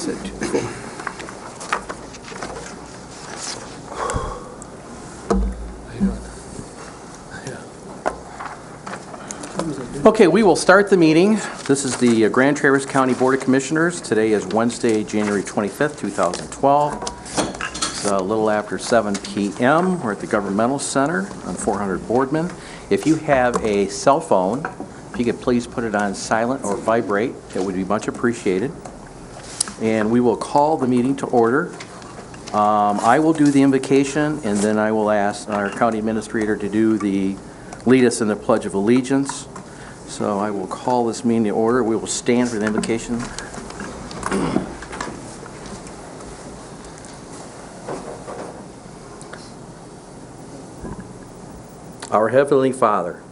Sit. Okay, we will start the meeting. This is the Grand Traverse County Board of Commissioners. Today is Wednesday, January 25th, 2012. It's a little after 7 p.m. We're at the Governmental Center on 400 Boardman. If you have a cell phone, if you could please put it on silent or vibrate, it would be much appreciated. And we will call the meeting to order. I will do the invocation, and then I will ask our county administrator to lead us in the Pledge of Allegiance. So I will call this meeting to order. We will stand for the invocation. Our Heavenly Father,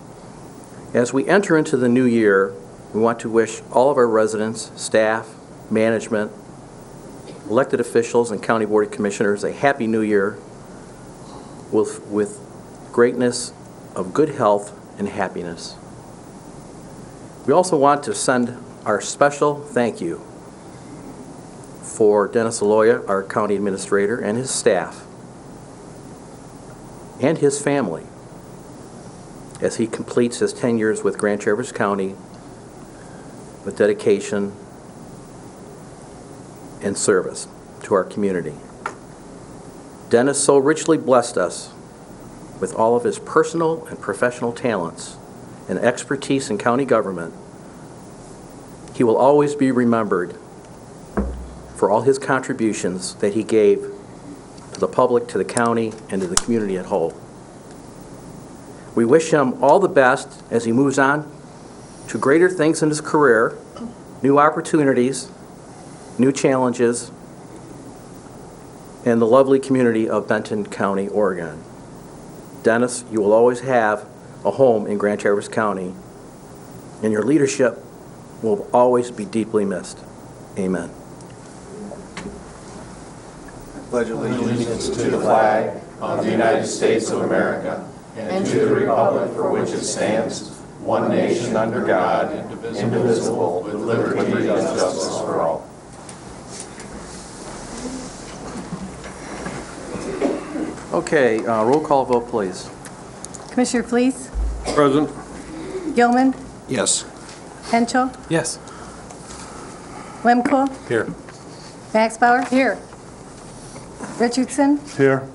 as we enter into the new year, we want to wish all of our residents, staff, management, elected officials, and County Board of Commissioners a happy new year with greatness of good health and happiness. We also want to send our special thank you for Dennis Aloya, our county administrator, and his staff, and his family, as he completes his 10 years with Grand Traverse County with dedication and service to our community. Dennis so richly blessed us with all of his personal and professional talents and expertise in county government. He will always be remembered for all his contributions that he gave to the public, to the county, and to the community at whole. We wish him all the best as he moves on to greater things in his career, new opportunities, new challenges, and the lovely community of Benton County, Oregon. Dennis, you will always have a home in Grand Traverse County, and your leadership will always be deeply missed. Amen. I pledge allegiance to the flag of the United States of America and to the republic for which it stands, one nation under God, indivisible, with liberty and justice for all. Okay, roll call vote, please. Commissioner Fleece? Present. Gilman? Yes. Henschel? Yes. Lemko? Here. Maxbauer? Here. Richardson? Here.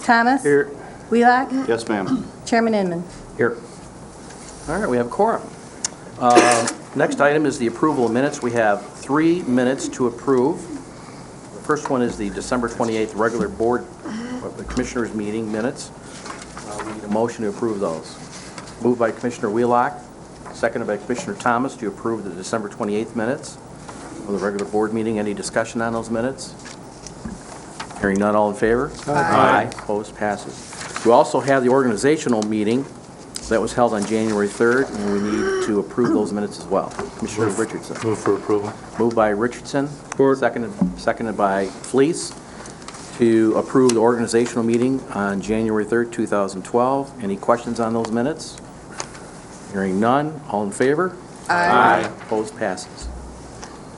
Thomas? Here. Wheelock? Yes, ma'am. Chairman Inman. Here. All right, we have quorum. Next item is the approval of minutes. We have 3 minutes to approve. The first one is the December 28th regular board of the Commissioners meeting minutes. We need a motion to approve those. Moved by Commissioner Wheelock, seconded by Commissioner Thomas to approve the December 28th minutes of the regular board meeting. Any discussion on those minutes? Hearing none, all in favor? Aye. Opposed, passes. We also have the organizational meeting that was held on January 3rd, and we need to approve those minutes as well. Commissioner Richardson. Move for approval. Moved by Richardson, seconded by Fleece to approve the organizational meeting on January 3rd, 2012. Any questions on those minutes? Hearing none, all in favor? Aye. Opposed, passes.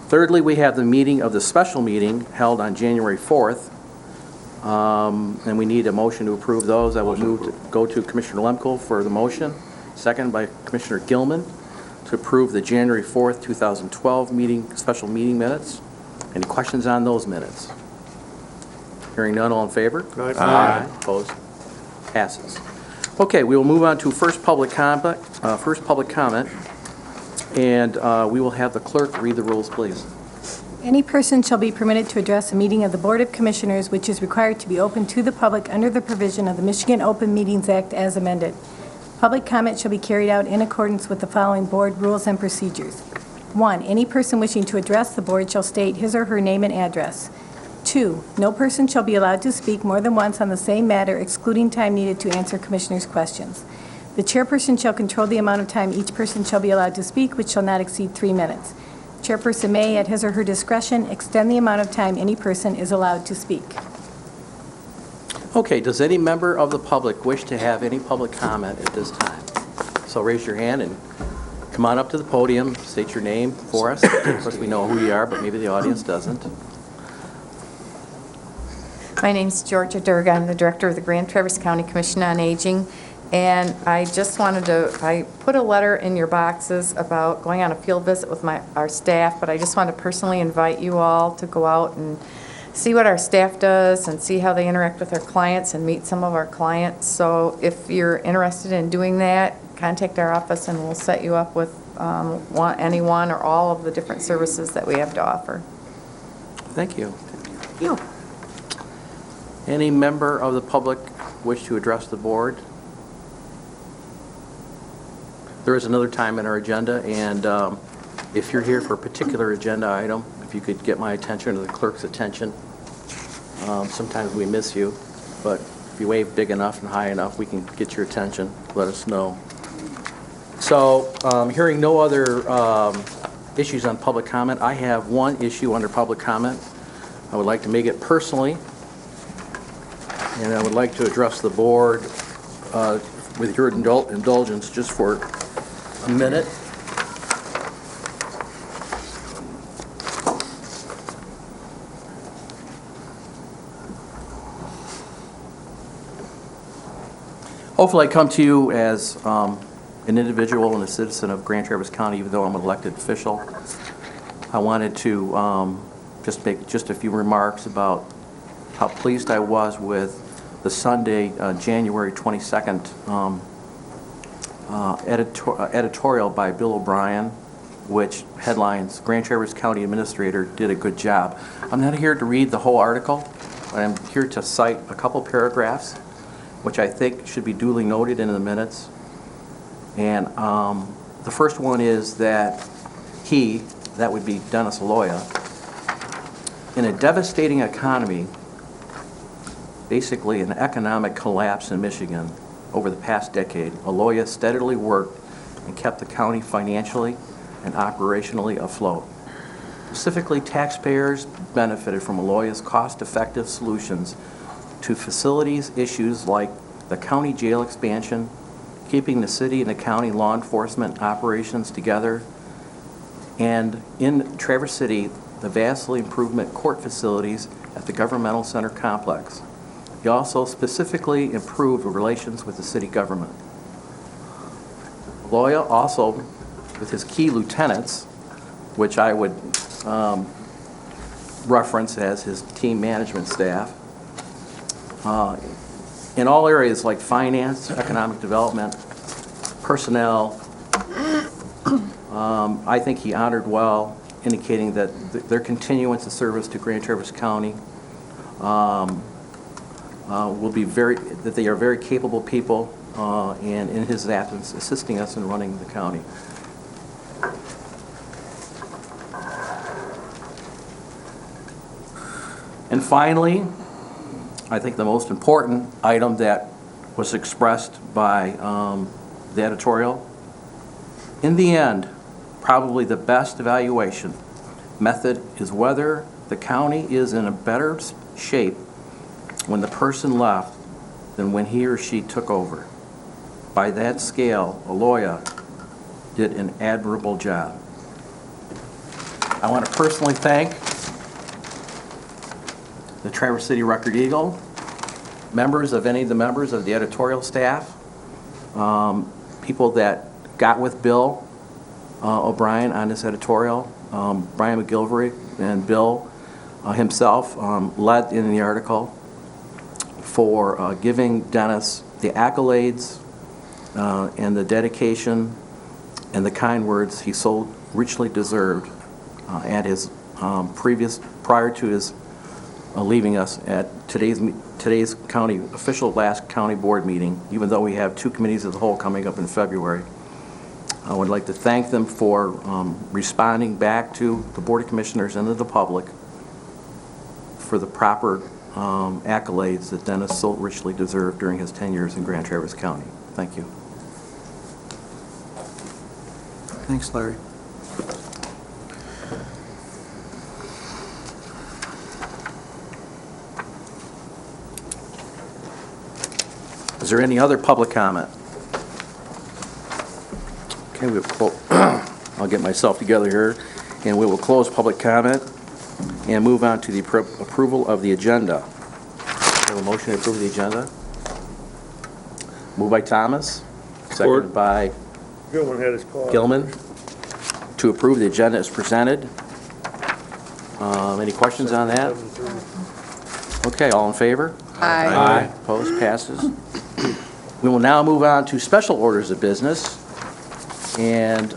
Thirdly, we have the meeting of the special meeting held on January 4th. And we need a motion to approve those. I will go to Commissioner Lemko for the motion, second by Commissioner Gilman to approve the January 4th, 2012 special meeting minutes. Any questions on those minutes? Hearing none, all in favor? Aye. Opposed? Passes. Okay, we will move on to first public comment, and we will have the clerk read the rules, please. Any person shall be permitted to address a meeting of the Board of Commissioners which is required to be open to the public under the provision of the Michigan Open Meetings Act as amended. Public comment shall be carried out in accordance with the following board rules and procedures. 1. Any person wishing to address the board shall state his or her name and address. 2. No person shall be allowed to speak more than once on the same matter, excluding time needed to answer commissioners' questions. The chairperson shall control the amount of time each person shall be allowed to speak, which shall not exceed 3 minutes. Chairperson may, at his or her discretion, extend the amount of time any person is allowed to speak. Okay, does any member of the public wish to have any public comment at this time? So raise your hand and come on up to the podium, state your name for us. Of course, we know who you are, but maybe the audience doesn't. My name's Georgia Durga. I'm the director of the Grand Traverse County Commission on Aging. And I just wanted to, I put a letter in your boxes about going on a field visit with our staff, but I just want to personally invite you all to go out and see what our staff does and see how they interact with our clients and meet some of our clients. So if you're interested in doing that, contact our office and we'll set you up with any one or all of the different services that we have to offer. Thank you. Any member of the public wish to address the board? There is another time in our agenda, and if you're here for a particular agenda item, if you could get my attention or the clerk's attention. Sometimes we miss you, but if you wave big enough and high enough, we can get your attention. Let us know. So, hearing no other issues on public comment, I have one issue under public comment. I would like to make it personally, and I would like to address the board with your indulgence just for a minute. Hopefully I come to you as an individual and a citizen of Grand Traverse County, even though I'm an elected official. I wanted to just make just a few remarks about how pleased I was with the Sunday, January 22nd editorial by Bill O'Brien, which headlines, Grand Traverse County Administrator did a good job. I'm not here to read the whole article, but I'm here to cite a couple paragraphs, which I think should be duly noted in the minutes. And the first one is that that would be Dennis Aloya, in a devastating economy, basically an economic collapse in Michigan over the past decade, Aloya steadily worked and kept the county financially and operationally afloat. Specifically, taxpayers benefited from Aloya's cost-effective solutions to facilities issues like the county jail expansion, keeping the city and the county law enforcement operations together, and in Traverse City, the vastly improved court facilities at the Governmental Center complex. He also specifically improved relations with the city government. Aloya also, with his key lieutenants, which I would reference as his team management staff, in all areas like finance, economic development, personnel, I think he honored well, indicating that their continuance of service to Grand Traverse County will be that they are very capable people, and in his absence, assisting us in running the county. And finally, I think the most important item that was expressed by the editorial, in the end, probably the best evaluation method is whether the county is in a better shape when the person left than when he or she took over. By that scale, Aloya did an admirable job. I want to personally thank the Traverse City Record Eagle, members of any of the members of the editorial staff, people that got with Bill O'Brien on this editorial. Brian McGilvery and Bill himself led in the article for giving Dennis the accolades and the dedication and the kind words he so richly deserved at his prior to his leaving us at today's county official last county board meeting, even though we have two committees of the whole coming up in February. I would like to thank them for responding back to the Board of Commissioners and to the public for the proper accolades that Dennis so richly deserved during his 10 years in Grand Traverse County. Thank you. Thanks, Larry. Is there any other public comment? Okay, I'll get myself together here, and we will close public comment and move on to the approval of the agenda. have a motion to approve the agenda. Moved by Thomas, seconded by Gilman had his call. Gilman, to approve the agenda as presented. Any questions on that? 7:30. Okay, all in favor? Aye. Opposed, passes. We will now move on to special orders of business. And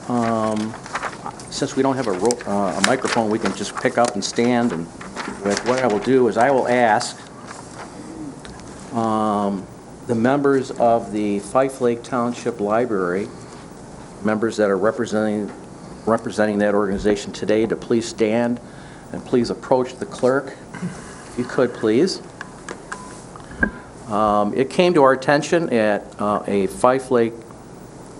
since we don't have a microphone, we can just pick up and stand. And what I will do is I will ask the members of the Fife Lake Township Library, members that are representing that organization today, to please stand and please approach the clerk, if you could, please. It came to our attention at a Fife Lake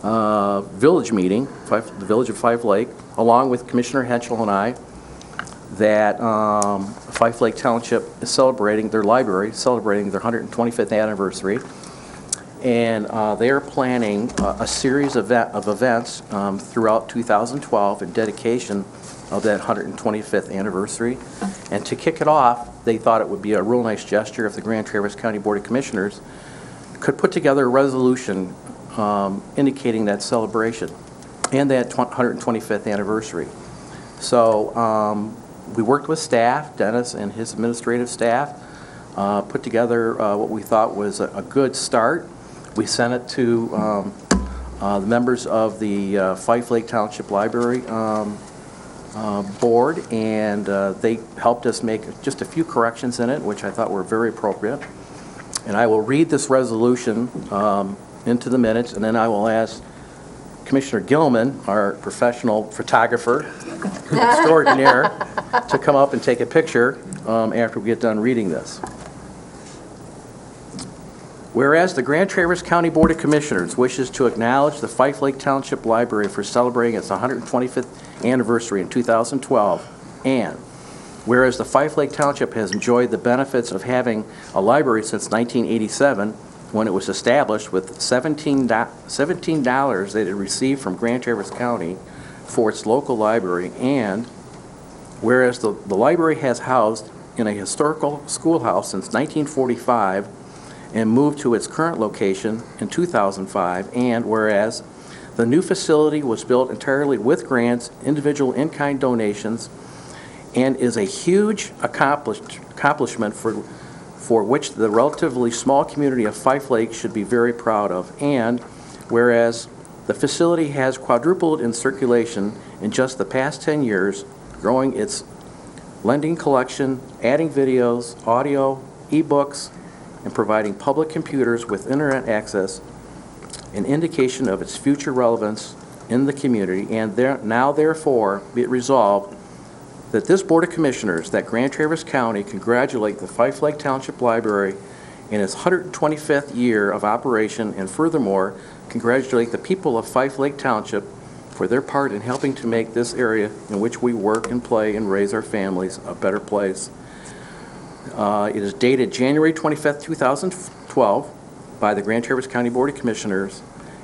village meeting, the Village of Fife Lake, along with Commissioner Henschel and I, that Fife Lake Township is celebrating their library, celebrating their 125th anniversary. And they're planning a series of events throughout 2012 in dedication of that 125th anniversary. And to kick it off, they thought it would be a real nice gesture if the Grand Traverse County Board of Commissioners could put together a resolution indicating that celebration and that 125th anniversary. So we worked with staff, Dennis and his administrative staff, put together what we thought was a good start. We sent it to the members of the Fife Lake Township Library board, and they helped us make just a few corrections in it, which I thought were very appropriate. And I will read this resolution into the minutes, and then I will ask Commissioner Gilman, our professional photographer extraordinaire, to come up and take a picture after we get done reading this. Whereas the Grand Traverse County Board of Commissioners wishes to acknowledge the Fife Lake Township Library for celebrating its 125th anniversary in 2012, and whereas the Fife Lake Township has enjoyed the benefits of having a library since 1987, when it was established with $17 that it received from Grand Traverse County for its local library, and whereas the library has housed in a historical schoolhouse since 1945 and moved to its current location in 2005, and whereas the new facility was built entirely with grants, individual in-kind donations, and is a huge accomplishment for which the relatively small community of Fife Lake should be very proud of, and whereas the facility has quadrupled in circulation in just the past 10 years, growing its lending collection, adding videos, audio, e-books, and providing public computers with internet access, an indication of its future relevance in the community, and now therefore be it resolved that this Board of Commissioners, that Grand Traverse County, congratulate the Fife Lake Township Library in its 125th year of operation, and furthermore, congratulate the people of Fife Lake Township for their part in helping to make this area in which we work and play and raise our families a better place. It is dated January 25th, 2012 by the Grand Traverse County Board of Commissioners,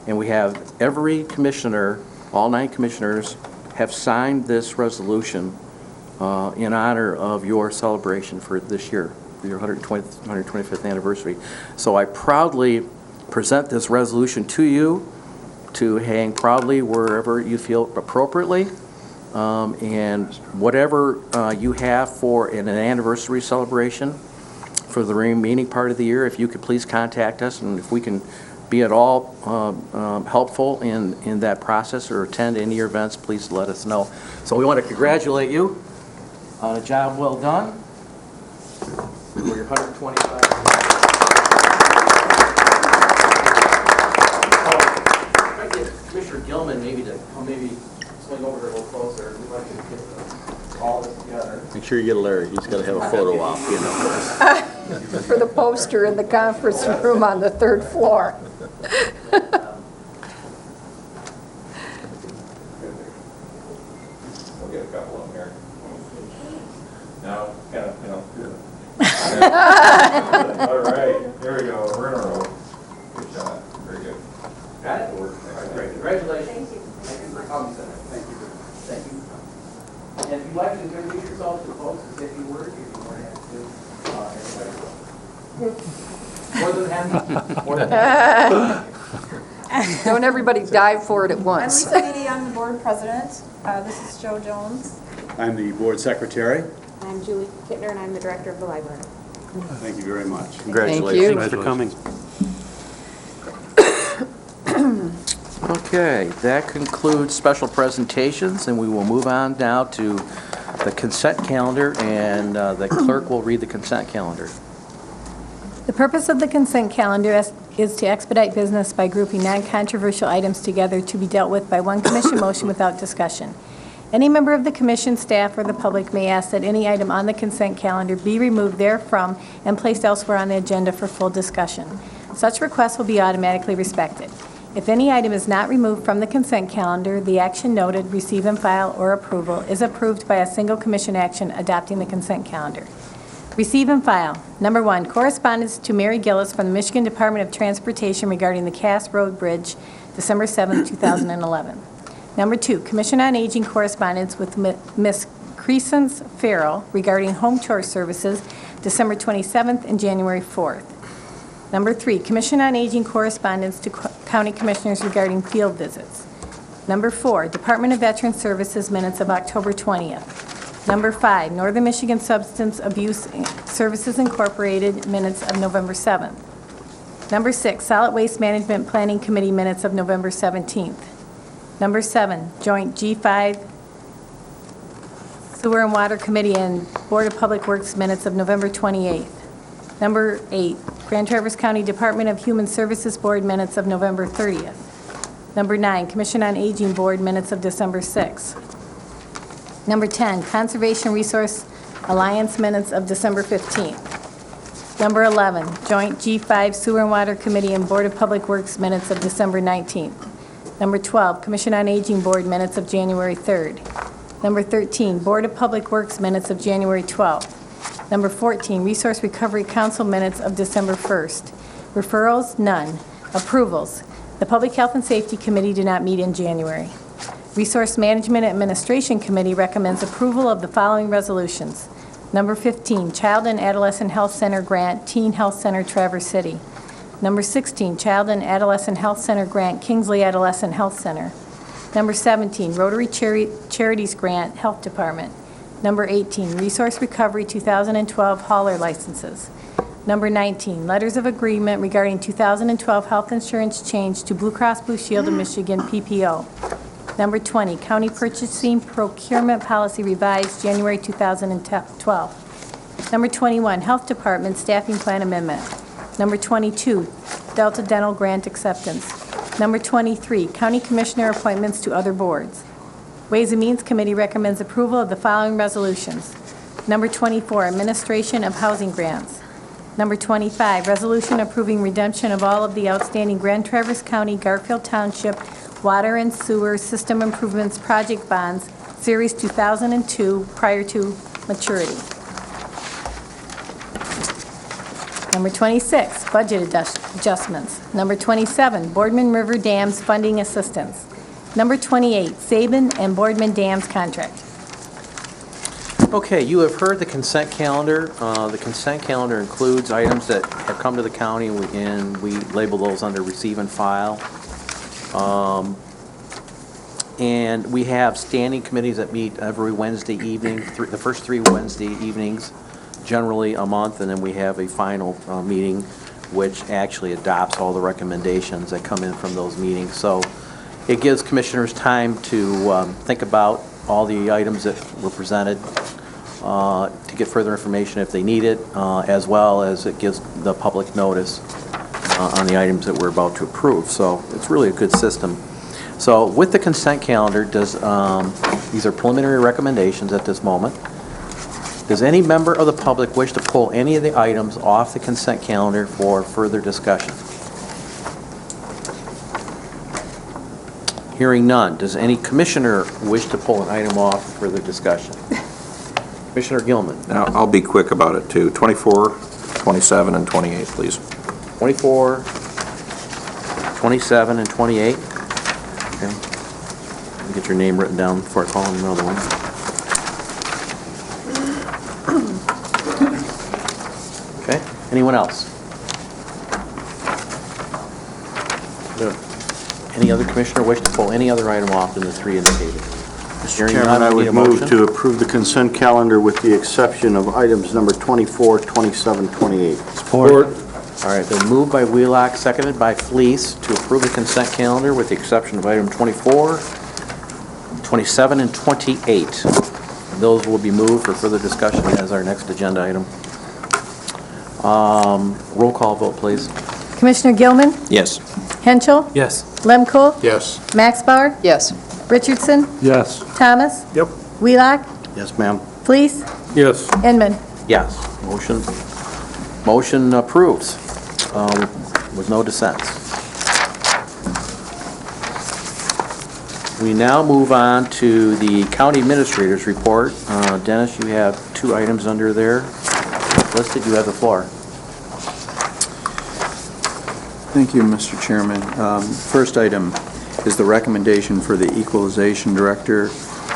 and we have every commissioner, all 9 commissioners, have signed this resolution in honor of your celebration for this year, for your 125th anniversary. So I proudly present this resolution to you to hang proudly wherever you feel appropriately. And whatever you have for an anniversary celebration for the remaining part of the year, if you could please contact us, and if we can be at all helpful in that process or attend any events, please let us know. So we want to congratulate you on a job well done for your 125th. Commissioner Gilman, maybe swing over here a little closer. We'd like to get all this together. Make sure you get Larry. He's got to have a photo op, you know. For the poster in the conference room on the 3rd floor. We'll get a couple of them here. Now, kind of, you know. All right, here we go. We're in a row. Good shot. Very good. Got it? All right, great. Congratulations. Thank you. Thank you for coming tonight. Thank you. Thank you. And if you'd like to introduce yourself to the folks, if you were, if you want to. Don't everybody dive for it at I'm once. Lisa Beatty, I'm the board president. This is Joe Jones. I'm the board secretary. I'm Julie Kittner, and I'm the director of the library. Thank you very much. Congratulations. Thanks for coming. Okay, that concludes special presentations, and we will move on now to the consent calendar, and the clerk will read the consent calendar. The purpose of the consent calendar is to expedite business by grouping non-controversial items together to be dealt with by one commission motion without discussion. Any member of the commission, staff, or the public may ask that any item on the consent calendar be removed therefrom and placed elsewhere on the agenda for full discussion. Such requests will be automatically respected. If any item is not removed from the consent calendar, the action noted, receive and file, or approval is approved by a single commission action adopting the consent calendar. Receive and file. Number 1, correspondence to Mary Gillis from the Michigan Department of Transportation regarding the Cass Road Bridge, December 7, 2011. Number 2, Commission on Aging correspondence with Ms. Crescence Farrell regarding home tour services, December 27th and January 4th. Number 3, Commission on Aging correspondence to county commissioners regarding field visits. Number 4, Department of Veteran Services minutes of October 20th. Number 5, Northern Michigan Substance Abuse Services Incorporated minutes of November 7th. Number 6, Solid Waste Management Planning Committee minutes of November 17th. Number 7, Joint G5 Sewer and Water Committee and Board of Public Works minutes of November 28th. Number 8, Grand Traverse County Department of Human Services Board minutes of November 30th. Number 9, Commission on Aging Board minutes of December 6th. Number 10, Conservation Resource Alliance minutes of December 15th. Number 11, Joint G5 Sewer and Water Committee and Board of Public Works minutes of December 19th. Number 12, Commission on Aging Board minutes of January 3rd. Number 13, Board of Public Works minutes of January 12th. Number 14, Resource Recovery Council minutes of December 1st. Referrals, none. Approvals, the Public Health and Safety Committee did not meet in January. Resource Management Administration Committee recommends approval of the following resolutions. Number 15, Child and Adolescent Health Center Grant, Teen Health Center, Traverse City. Number 16, Child and Adolescent Health Center Grant, Kingsley Adolescent Health Center. Number 17, Rotary Charities Grant, Health Department. Number 18, Resource Recovery 2012 hauler licenses. Number 19, Letters of Agreement regarding 2012 health insurance change to Blue Cross Blue Shield of Michigan, PPO. Number 20, County Purchasing Procurement Policy revised January 2012. Number 21, Health Department Staffing Plan Amendment. Number 22, Delta Dental Grant Acceptance. Number 23, County Commissioner Appointments to Other Boards. Ways and Means Committee recommends approval of the following resolutions. Number 24, Administration of Housing Grants. Number 25, Resolution approving redemption of all of the outstanding Grand Traverse County, Garfield Township Water and Sewer System Improvements Project Bonds, Series 2002, prior to maturity. Number 26, Budget Adjustments. Number 27, Boardman River Dams Funding Assistance. Number 28, Sabin and Boardman Dams Contract. Okay, you have heard the consent calendar. The consent calendar includes items that have come to the county, and we label those under receive and file. And we have standing committees that meet every Wednesday evening, the first 3 Wednesday evenings, generally a month, and then we have a final meeting which actually adopts all the recommendations that come in from those meetings. So it gives commissioners time to think about all the items that were presented, to get further information if they need it, as well as it gives the public notice on the items that we're about to approve. So it's really a good system. So with the consent calendar, these are preliminary recommendations at this moment. Does any member of the public wish to pull any of the items off the consent calendar for further discussion? Hearing none. Does any commissioner wish to pull an item off for further discussion? Commissioner Gilman. Now, I'll be quick about it, too. 24, 27, and 28, please. 24, 27, and 28. Okay. Let me get your name written down before I call on another one. Okay. Anyone else? Any other commissioner wish to pull any other item off than the three indicated? Mr. Chairman, I would move to approve the consent calendar with the exception of items number 24, 27, 28. Support. All right, been moved by Wheelock, seconded by Fleece to approve the consent calendar with the exception of item 24, 27, and 28. Those will be moved for further discussion as our next agenda item. Roll call vote, please. Commissioner Gilman, Yes. Henschel, Yes. Lemko, Yes. Maxbauer, Yes. Richardson, Yes. Thomas, Yep. Wheelock, Yes, ma'am. Fleece, Yes. Inman. Yes. Motion approves with no dissents. We now move on to the county administrator's report. Dennis, you have 2 items under there listed. You have the floor. Thank you, Mr. Chairman. First item is the recommendation for the equalization director.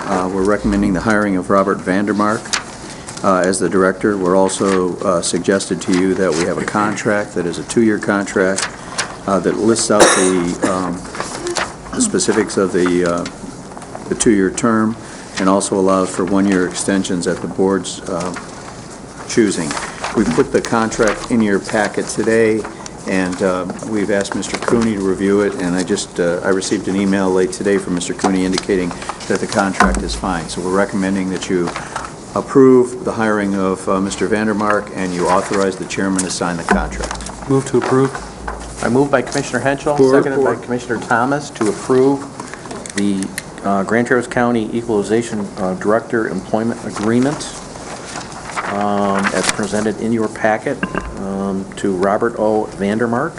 We're recommending the hiring of Robert Vandermark as the director. We're also suggested to you that we have a contract that is a 2-year contract that lists out the specifics of the 2-year term and also allows for 1-year extensions at the board's choosing. We put the contract in your packet today, and we've asked Mr. Cooney to review it, and I received an email late today from Mr. Cooney indicating that the contract is fine. So we're recommending that you approve the hiring of Mr. Vandermark, and you authorize the chairman to sign the contract. Move to approve. I move by Commissioner Henschel, Support. seconded by Commissioner Thomas to approve the Grand Traverse County Equalization Director Employment Agreement as presented in your packet to Robert O. Vandermark.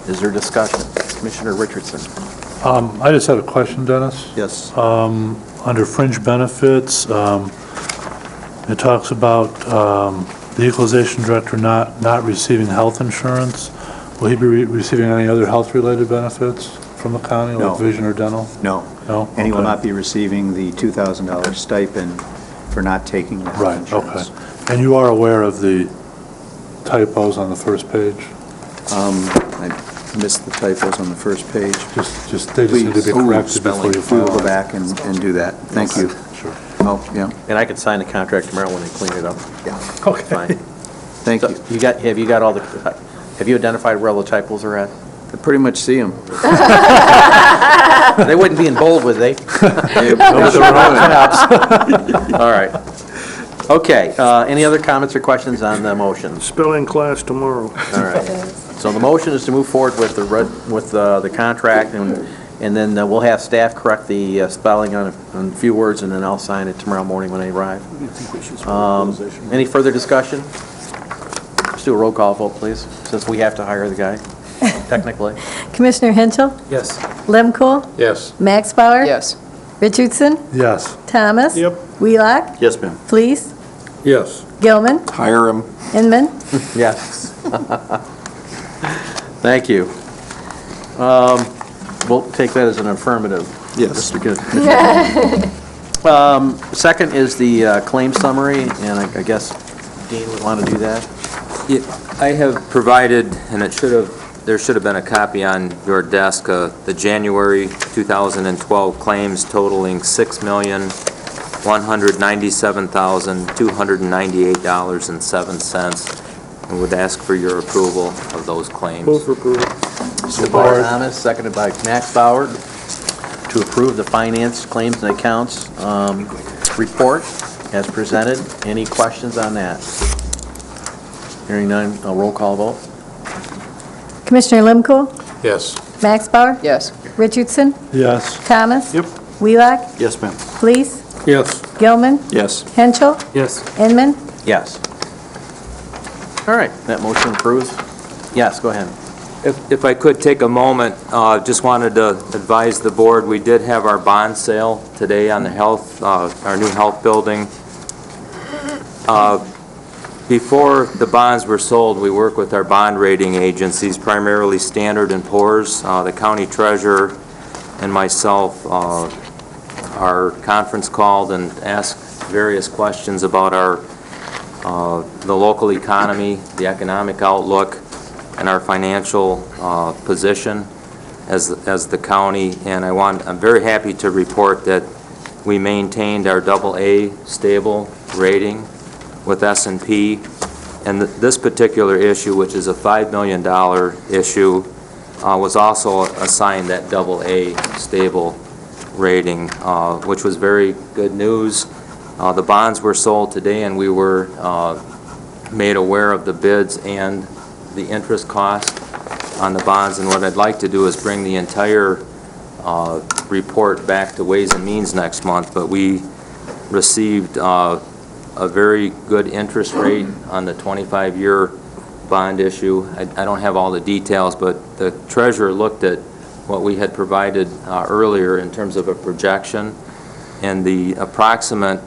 Is there discussion? Commissioner Richardson. I just had a question, Dennis. Yes. Under fringe benefits, it talks about the equalization director not receiving health insurance. Will he be receiving any other health-related benefits from the county, No. like vision or dental? No. No? And he will Okay. not be receiving the $2,000 stipend for not taking the health Right, insurance. okay. And you are aware of the typos on the first page? I missed the typos on the first page. They just need to be Please. corrected before you We will file go it. back and do that. Thank you. Sure. Oh, yeah, And I can sign the contract tomorrow when they clean it up. yeah. Okay. Fine. Thank So you. have you identified where all the typos are at? I pretty much see them. They wouldn't be in bold, would they? All right. Okay, any other comments or questions on the motion? Spelling class tomorrow. All right. So the motion is to move forward with the contract, and then we'll have staff correct the spelling on a few words, and then I'll sign it tomorrow morning when I arrive. Any further discussion? Let's do a roll call vote, please, since we have to hire the guy, technically. Commissioner Henschel, Yes. Lemko, Yes. Maxbauer, Yes. Richardson, Yes. Thomas, Yep. Wheelock, Yes, ma'am. Fleece, Yes. Gilman, Hire him. Inman. Yes. Thank you. We'll take that as an affirmative. Yes. Mr. Second is the claim summary, and I guess Dean would want to do that. Yeah, I have provided, and there should have been a copy on your desk, the January 2012 claims totaling $6,197,298.07. And would ask for your approval of those claims. Move for approval. Support. Thomas, seconded by Max Bauer, to approve the finance claims and accounts report as presented. Any questions on that? Hearing none, a roll call vote. Commissioner Lemko, Yes. Maxbauer, Yes. Richardson, Yes. Thomas. Yep. Wheelock, Yes, ma'am. Fleece, Yes. Gilman, Yes. Henschel, Yes. Inman. Yes. All right, that motion approves. Yes, go ahead. If I could take a moment, just wanted to advise the board, we did have our bond sale today on the health, our new health building. Before the bonds were sold, we work with our bond rating agencies, primarily Standard & Poor's. The county treasurer and myself are conference called and asked various questions about our the local economy, the economic outlook, and our financial position as the county. And I'm very happy to report that we maintained our AA stable rating with S&P. And this particular issue, which is a $5 million issue, was also assigned that AA stable rating, which was very good news. The bonds were sold today, and we were made aware of the bids and the interest cost on the bonds. And what I'd like to do is bring the entire report back to Ways and Means next month. But we received a very good interest rate on the 25-year bond issue. I don't have all the details, but the treasurer looked at what we had provided earlier in terms of a projection, and the approximate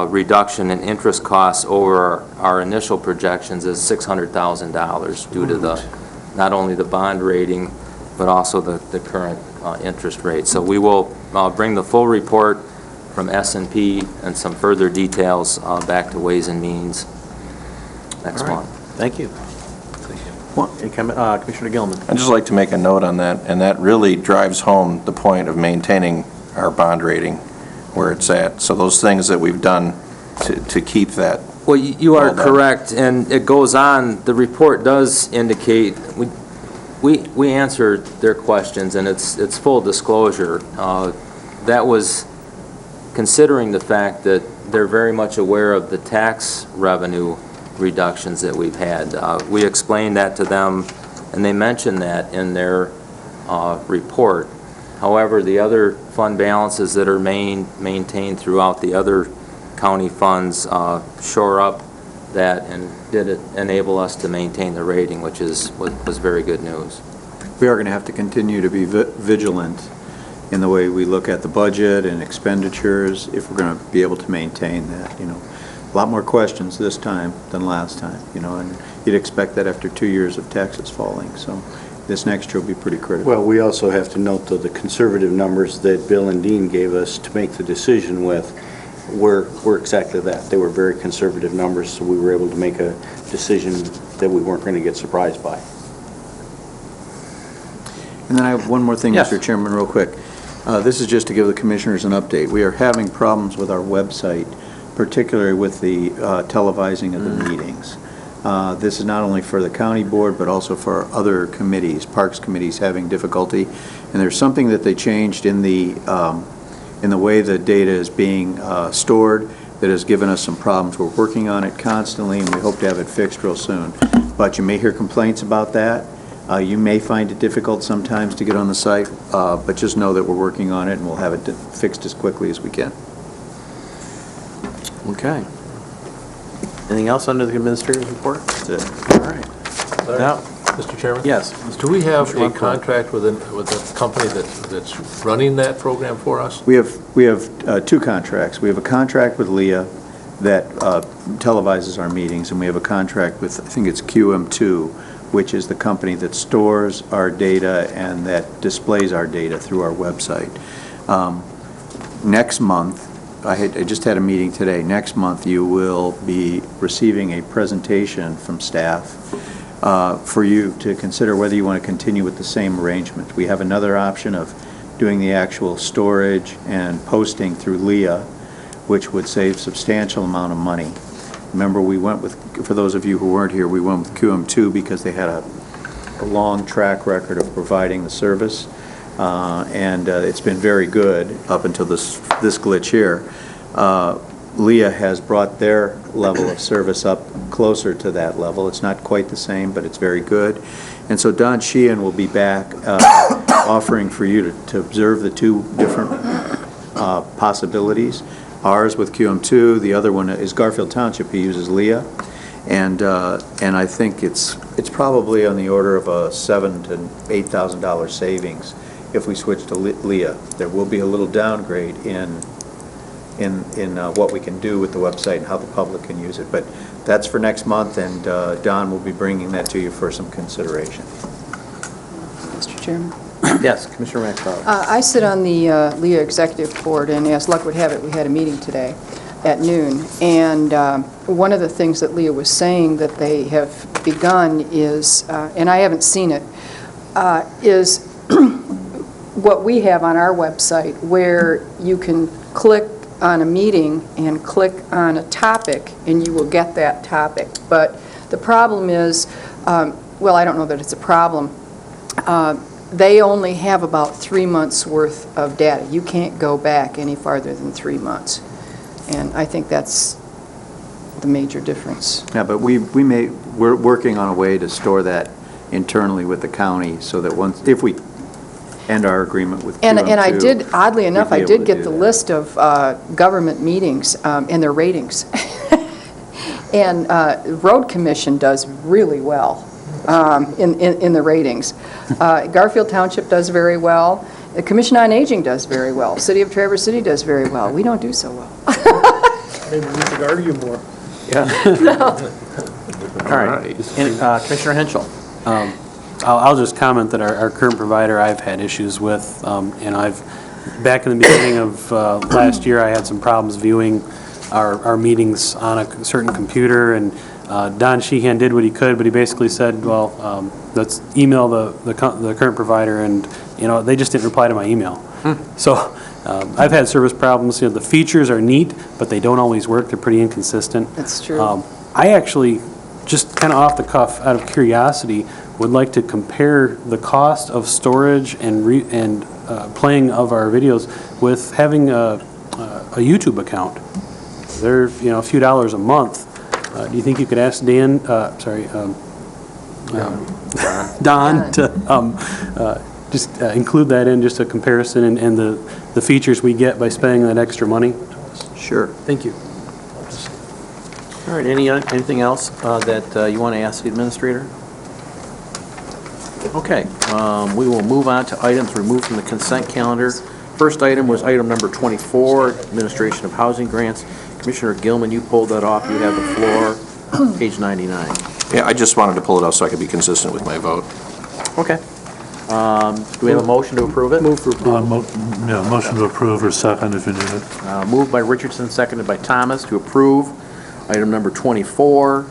reduction in interest costs over our initial projections is $600,000 due to not only the bond rating, but also the current interest rate. So we will bring the full report from S&P and some further details back to Ways and Means next month. Thank you. Commissioner Gilman. I'd just like to make a note on that, and that really drives home the point of maintaining our bond rating where it's at. So those things that we've done to keep that. Well, you are correct, and it goes on. The report does indicate, we answered their questions, and it's full disclosure. That was considering the fact that they're very much aware of the tax revenue reductions that we've had. We explained that to them, and they mentioned that in their report. However, the other fund balances that are maintained throughout the other county funds shore up that and did enable us to maintain the rating, which was very good news. We are going to have to continue to be vigilant in the way we look at the budget and expenditures if we're going to be able to maintain that, A lot more questions this time than last time, and you'd expect that after 2 years of taxes falling. So this next year will be pretty critical. Well, we also have to note, though, the conservative numbers that Bill and Dean gave us to make the decision with were exactly that. They were very conservative numbers, so we were able to make a decision that we weren't going to get surprised by. And then I have one more thing, Yes. Mr. Chairman, real quick. This is just to give the commissioners an update. We are having problems with our website, particularly with the televising of the meetings. This is not only for the county board, but also for other committees, parks committees having difficulty. And there's something that they changed in the way the data is being stored that has given us some problems. We're working on it constantly, and we hope to have it fixed real soon. But you may hear complaints about that. You may find it difficult sometimes to get on the site, but just know that we're working on it, and we'll have it fixed as quickly as we can. Okay. Anything else under the administrator's report? That's it. All right. Now, Mr. Chairman? yes. Do we have Mr. a Lundquist. contract with a company that's running that program for us? We have two contracts. We have a contract with Leah that televises our meetings, and we have a contract with, I think it's QM2, which is the company that stores our data and that displays our data through our website. Next month, I just had a meeting today. Next month, you will be receiving a presentation from staff for you to consider whether you want to continue with the same arrangement. We have another option of doing the actual storage and posting through Leah, which would save substantial amount of money. Remember, we went with, for those of you who weren't here, we went with QM2 because they had a long track record of providing the service, and it's been very good up until this glitch here. Leah has brought their level of service up closer to that level. It's not quite the same, but it's very good. And so Don Sheehan will be back offering for you to observe the two different possibilities. Ours with QM2, the other one is Garfield Township. He uses Leah, and I think it's probably on the order of a $7,000 to $8,000 savings if we switch to Leah. There will be a little downgrade in what we can do with the website and how the public can use it, but that's for next month, and Don will be bringing that to you for some consideration. Mr. Chairman? Yes, Commissioner McFarland. I sit on the Leah Executive Board, and as luck would have it, we had a meeting today. at noon. And one of the things that Leah was saying that they have begun is, and I haven't seen it, is what we have on our website, where you can click on a meeting and click on a topic, and you will get that topic. But the problem is, well, I don't know that it's a problem. They only have about 3 months' worth of data. You can't go back any farther than 3 months. And I think that's the major difference. Yeah, but we're working on a way to store that internally with the county, so that once, if we end our agreement with QM2. And I did, oddly enough, I we'd be able did to get do the that. list of government meetings and their ratings. And Road Commission does really well in the ratings. Garfield Township does very well. The Commission on Aging does very well. City of Traverse City does very well. We don't do so well. Maybe we could argue more. All right. Commissioner Henschel. I'll just comment that our current provider I've had issues with, and back in the beginning of last year, I had some problems viewing our meetings on a certain computer, and Don Sheehan did what he could, but he basically said, well, let's email the current provider, and they just didn't reply to my email. So I've had service problems. The features are neat, but they don't always work. They're pretty inconsistent. That's true. I actually, just kind of off the cuff, out of curiosity, would like to compare the cost of storage and playing of our videos with having a YouTube account. They're a few dollars a month. Do you think you could ask Don to just include that in, just a comparison and the features we get by spending that extra money? Sure. Thank you. All right, anything else that you want to ask the administrator? Okay, we will move on to items removed from the consent calendar. First item was item number 24, administration of housing grants. Commissioner Gilman, you pulled that off. You have the floor, page 99. Yeah, I just wanted to pull it off so I could be consistent with my vote. Okay. Do we have a motion to approve it? Motion to approve or second if you need it. Moved by Richardson, seconded by Thomas to approve item number 24,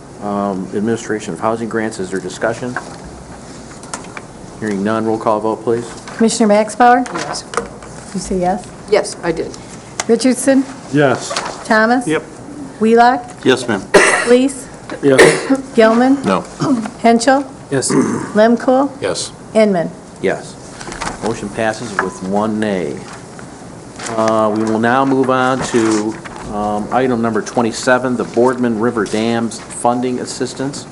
administration of housing grants. Is there discussion? Hearing none, roll call vote, please. Commissioner Maxbauer? Yes. You say yes? Yes, I did. Richardson? Yes. Thomas? Yep. Wheelock? Yes, ma'am. Fleece? Yes. Gilman? No. Henschel? Yes. Lemkool? Yes. Inman? Yes. Motion passes with 1 nay. We will now move on to item number 27, the Boardman River Dams funding assistance.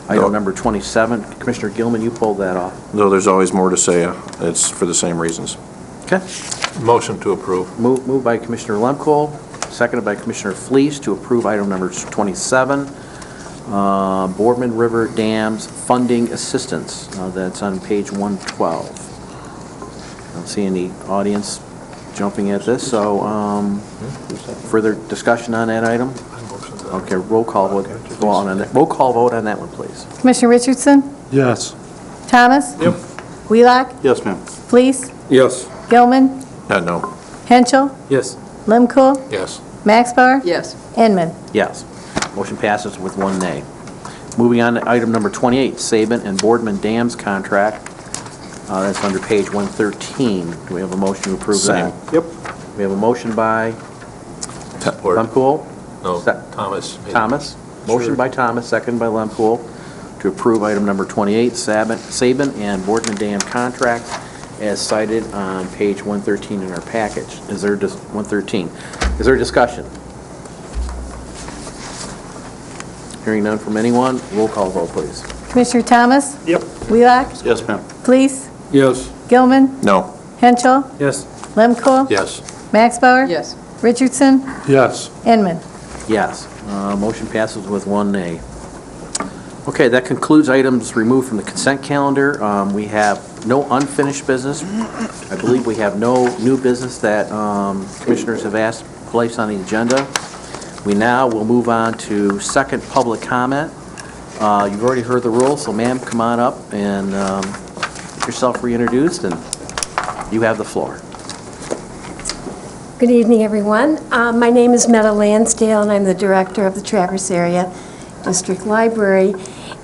Item number 27, Commissioner Gilman, you pulled that off. Though there's always more to say, it's for the same reasons. Okay. Motion to approve. Moved by Commissioner Lemkool, seconded by Commissioner Fleece to approve item number 27, Boardman River Dams funding assistance. That's on page 112. I don't see any audience jumping at this, so further discussion on that item? Okay, roll call vote. Go on that. Roll call vote on that one, please. Commissioner Richardson? Yes. Thomas? Yep. Wheelock? Yes, ma'am. Fleece? Yes. Gilman? No. Henschel? Yes. Lemkool? Yes. Maxbauer? Yes. Inman? Yes. Motion passes with 1 nay. Moving on to item number 28, Sabin and Boardman Dams contract. That's under page 113. Do we have a motion to approve that? Yep. We have a motion by Or- Lemkool. No, Sec- Thomas. Thomas. Motion by Thomas, second by Lemkool, to approve item number 28, Sabin and Boardman Dam contract, as cited on page 113 in our package. Is there 113? Is there discussion? Hearing none from anyone, roll call vote, please. Commissioner Thomas? Yep. Wheelock? Yes, ma'am. Fleece? Yes. Gilman? No. Henschel? Yes. Lemkool? Yes. Maxbauer? Yes. Richardson? Yes. Inman? Yes. Motion passes with 1 nay. Okay, that concludes items removed from the consent calendar. We have no unfinished business. I believe we have no new business that commissioners have asked placed on the agenda. We now will move on to second public comment. You've already heard the rules, so ma'am, come on up and get yourself reintroduced, and you have the floor. Good evening, everyone. My name is Meta Lansdale, and I'm the director of the Traverse Area District Library.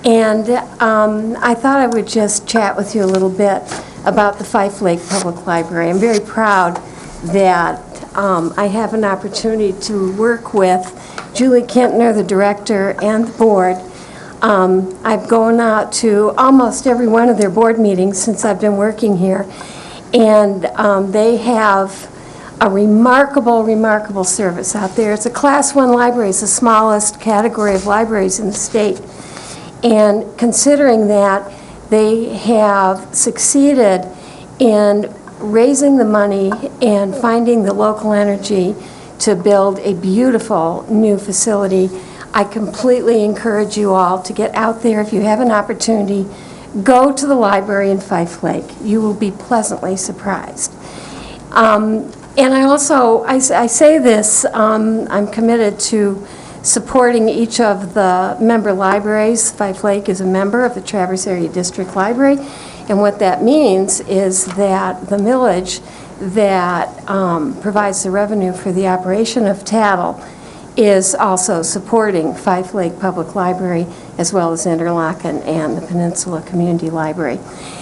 And I thought I would just chat with you a little bit about the Fife Lake Public Library. I'm very proud that I have an opportunity to work with Julie Kentner, the director, and the board. I've gone out to almost every one of their board meetings since I've been working here, and they have a remarkable service out there. It's a Class 1 library. It's the smallest category of libraries in the state. And considering that, they have succeeded in raising the money and finding the local energy to build a beautiful new facility. I completely encourage you all to get out there if you have an opportunity. Go to the library in Fife Lake. You will be pleasantly surprised. And I also, I say this, I'm committed to supporting each of the member libraries. Fife Lake is a member of the Traverse Area District Library, and what that means is that the millage that provides the revenue for the operation of Tattle is also supporting Fife Lake Public Library, as well as Interlochen and the Peninsula Community Library.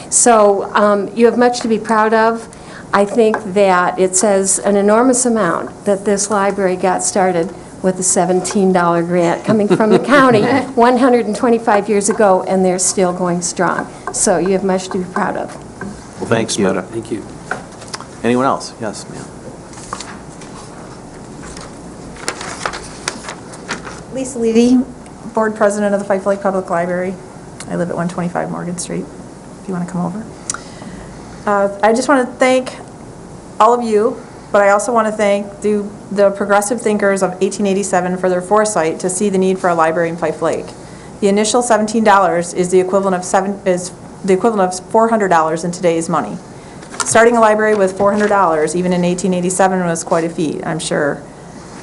So you have much to be proud of. I think that it says an enormous amount that this library got started with a $17 grant coming from the county 125 years ago, and they're still going strong. So you have much to be proud of. Well, thank you. Thank you. Anyone else? Yes, ma'am. Lisa Levy, Board President of the Fife Lake Public Library. I live at 125 Morgan Street, if you want to come over. I just want to thank all of you, but I also want to thank the progressive thinkers of 1887 for their foresight to see the need for a library in Fife Lake. The initial $17 is the equivalent of $400 in today's money. Starting a library with $400, even in 1887, was quite a feat, I'm sure.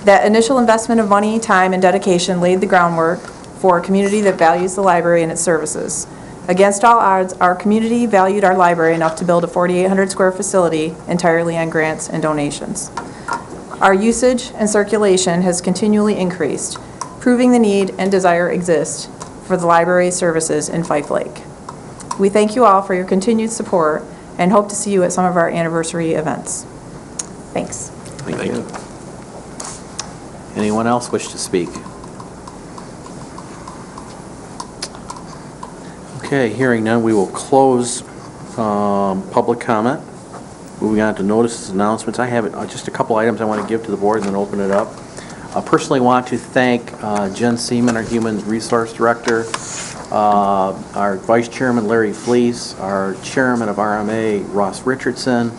That initial investment of money, time, and dedication laid the groundwork for a community that values the library and its services. Against all odds, our community valued our library enough to build a 4,800 square facility entirely on grants and donations. Our usage and circulation has continually increased, proving the need and desire exist for the library services in Fife Lake. We thank you all for your continued support and hope to see you at some of our anniversary events. Thanks. Thank you. Anyone else wish to speak? Okay, hearing none, we will close public comment. Moving on to notices, announcements. I have just a couple items I want to give to the board and then open it up. I personally want to thank Jen Seaman, our Human Resource Director, our Vice Chairman, Larry Fleece, our Chairman of RMA, Ross Richardson,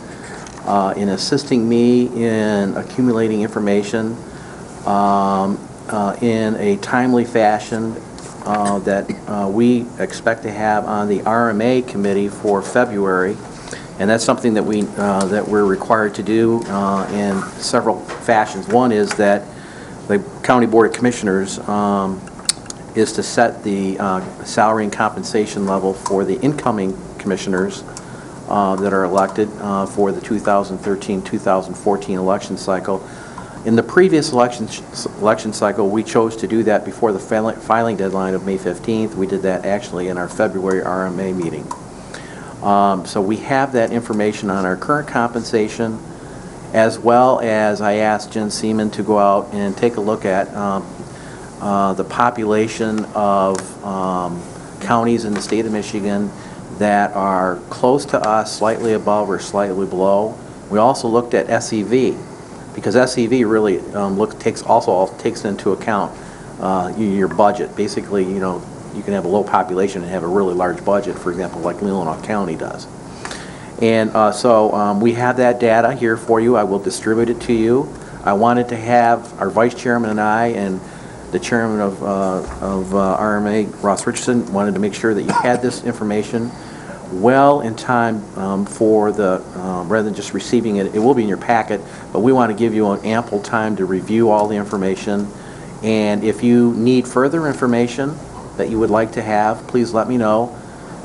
in assisting me in accumulating information in a timely fashion that we expect to have on the RMA committee for February, and that's something that we're required to do in several fashions. One is that the County Board of Commissioners is to set the salary and compensation level for the incoming commissioners that are elected for the 2013-2014 election cycle. In the previous election cycle, we chose to do that before the filing deadline of May 15th. We did that actually in our February RMA meeting. So we have that information on our current compensation, as well as I asked Jen Seaman to go out and take a look at the population of counties in the state of Michigan that are close to us, slightly above or slightly below. We also looked at SEV, because SEV really takes into account your budget. Basically, you know, you can have a low population and have a really large budget, for example, like Leelanau County does. And so we have that data here for you. I will distribute it to you. I wanted to have our Vice Chairman and I and the Chairman of RMA, Ross Richardson, wanted to make sure that you had this information well in time for the, rather than just receiving it, it will be in your packet, but we want to give you an ample time to review all the information. And if you need further information that you would like to have, please let me know,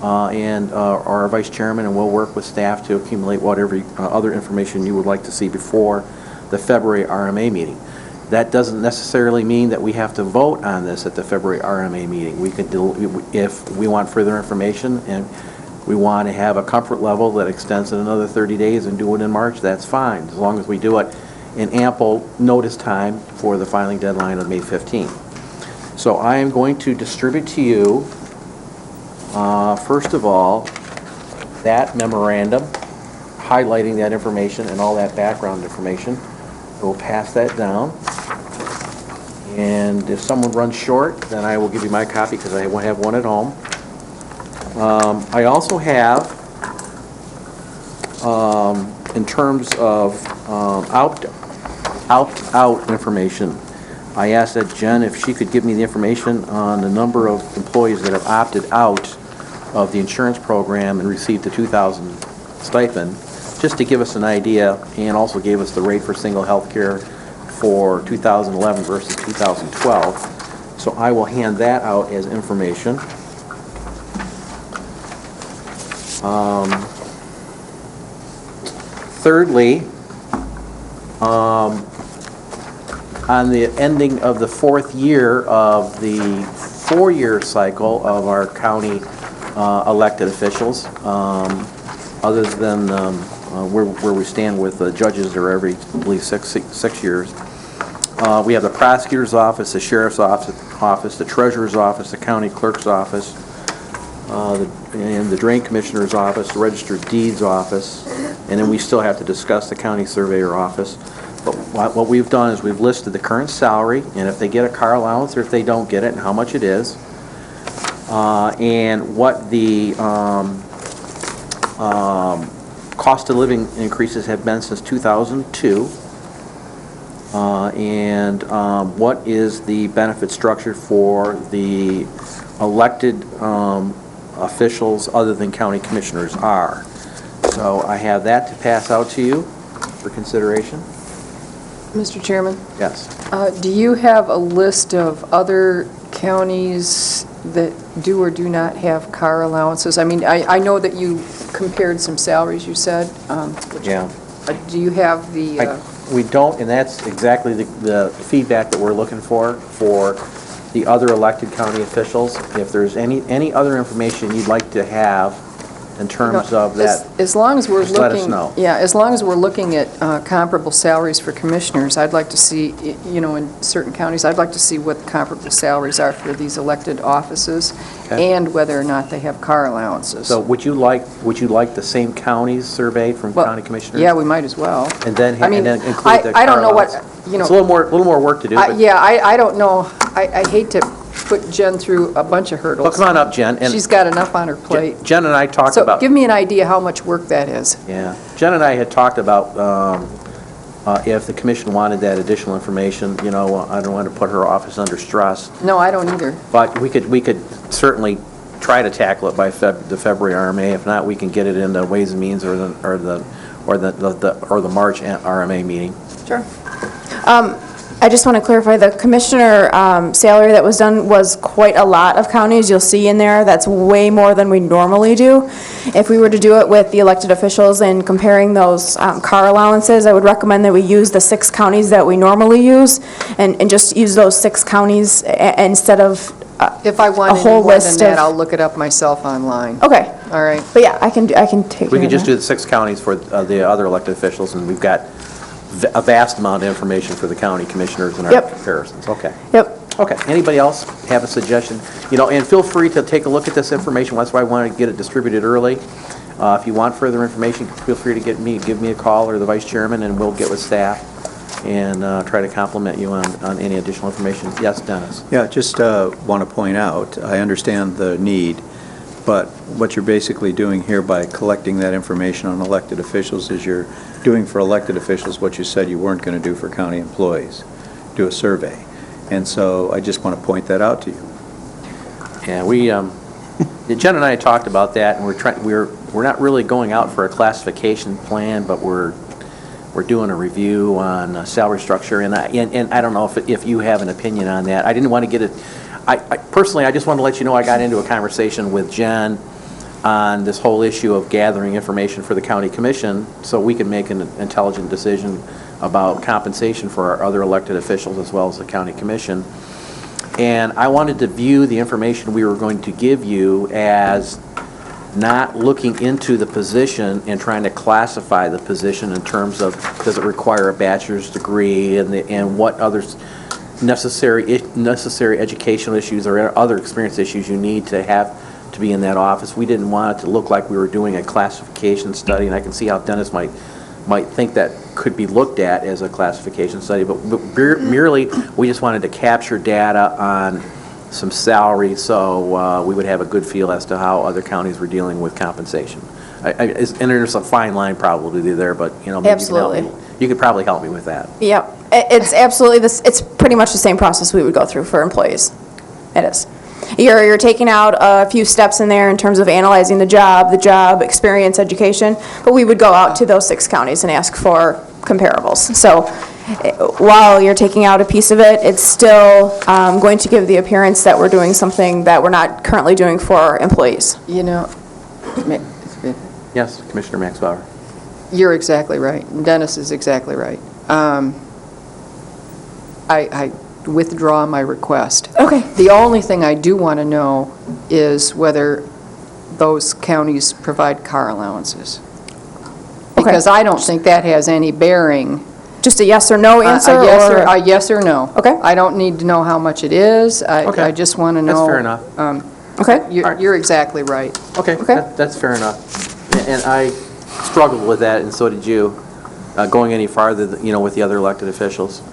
and our Vice Chairman, and we'll work with staff to accumulate whatever other information you would like to see before the February RMA meeting. That doesn't necessarily mean that we have to vote on this at the February RMA meeting. We could, if we want further information and we want to have a comfort level that extends it another 30 days and do it in March, that's fine, as long as we do it in ample notice time for the filing deadline of May 15th. So I am going to distribute to you, first of all, that memorandum highlighting that information and all that background information. We'll pass that down. And if someone runs short, then I will give you my copy because I won't have one at home. I also have, in terms of opt-out information, I asked that Jen if she could give me the information on the number of employees that have opted out of the insurance program and received the $2,000 stipend, just to give us an idea, and also gave us the rate for single health care for 2011 versus 2012. So I will hand that out as information. Thirdly, on the ending of the fourth year of the four-year cycle of our county elected officials, other than where we stand with the judges are every, I believe, six years. We have the prosecutor's office, the sheriff's office, the treasurer's office, the county clerk's office, and the drain commissioner's office, the register of deeds office, and then we still have to discuss the county surveyor office. But what we've done is we've listed the current salary, and if they get a car allowance or if they don't get it, and how much it is, and what the cost of living increases have been since 2002, and what is the benefit structure for the elected officials other than county commissioners are. So I have that to pass out to you for consideration. Mr. Chairman? Yes. Do you have a list of other counties that do or do not have car allowances? I mean, I know that you compared some salaries, you said. Yeah. Do you have the... We don't, and that's exactly the feedback that we're looking for the other elected county officials. If there's any other information you'd like to have in terms of that, as long as we're just let us know. Yeah, as long as we're looking at comparable salaries for commissioners, I'd like to see, you know, in certain counties, I'd like to see what the comparable salaries are for these elected offices, Okay. and whether or not they have car allowances. So would you like the same counties surveyed from Well, county commissioners? Yeah, we might as well. And then, I mean, and then include the I don't car know what, allowance? you know... It's a little more work to do, but Yeah, I don't know. I hate to put Jen through a bunch of hurdles. well, come on up, Jen. And She's got enough on her plate. Jen and I talked So about... give me an idea how much work that is. Yeah. Jen and I had talked about if the commission wanted that additional information, you know, I don't want to put her office under stress, No, I don't either. but we could certainly try to tackle it by the February RMA. If not, we can get it in the Ways and Means or the March RMA meeting. Sure. I just want to clarify, the commissioner salary that was done was quite a lot of counties. You'll see in there, that's way more than we normally do. If we were to do it with the elected officials and comparing those car allowances, I would recommend that we use the 6 counties that we normally use and just use those 6 counties instead of If I want a any whole more than list that, of... I'll look it up myself online. Okay. All right. But yeah, I can take We care could of just that. do the 6 counties for the other elected officials, and we've got a vast amount of information for the county commissioners in our Yep. comparisons. Okay. Yep. Okay. Anybody else have a suggestion? You know, and feel free to take a look at this information. That's why I wanted to get it distributed early. If you want further information, feel free to give me a call or the vice chairman, and we'll get with staff and try to compliment you on any additional information. Yes, Dennis? Yeah, just want to point out, I understand the need, but what you're basically doing here by collecting that information on elected officials is you're doing for elected officials what you said you weren't going to do for county employees, do a survey. And so I just want to point that out to you. Yeah, we, Jen and I had talked about that, and we're not really going out for a classification plan, but we're doing a review on salary structure, and I don't know if you have an opinion on that. I didn't want to get it. I personally, I just wanted to let you know I got into a conversation with Jen on this whole issue of gathering information for the county commission so we can make an intelligent decision about compensation for our other elected officials as well as the county commission. And I wanted to view the information we were going to give you as not looking into the position and trying to classify the position in terms of, does it require a bachelor's degree, and what other necessary educational issues or other experience issues you need to have to be in that office. We didn't want it to look like we were doing a classification study, and I can see how Dennis might think that could be looked at as a classification study, but merely we just wanted to capture data on some salary, so we would have a good feel as to how other counties were dealing with compensation. And there's a fine line probably there, but maybe Absolutely. you could probably help me with that. Yep, it's absolutely this. It's pretty much the same process we would go through for employees. It is. You're taking out a few steps in there in terms of analyzing the job experience, education, but we would go out to those 6 counties and ask for comparables. So while you're taking out a piece of it, it's still going to give the appearance that we're doing something that we're not currently doing for our employees. Yes, Commissioner Max Bauer. You're exactly right. Dennis is exactly right. I withdraw my request. Okay. The only thing I do want to know is whether those counties provide car allowances. Because I don't think that has any bearing. Just a yes or no answer? A yes or no. Okay. I don't need to know how much it is. Okay. I just want to know. That's fair enough. Okay. You're exactly right. Okay, that's fair enough. And I struggled with that, and so did you, going any farther, with the other elected officials.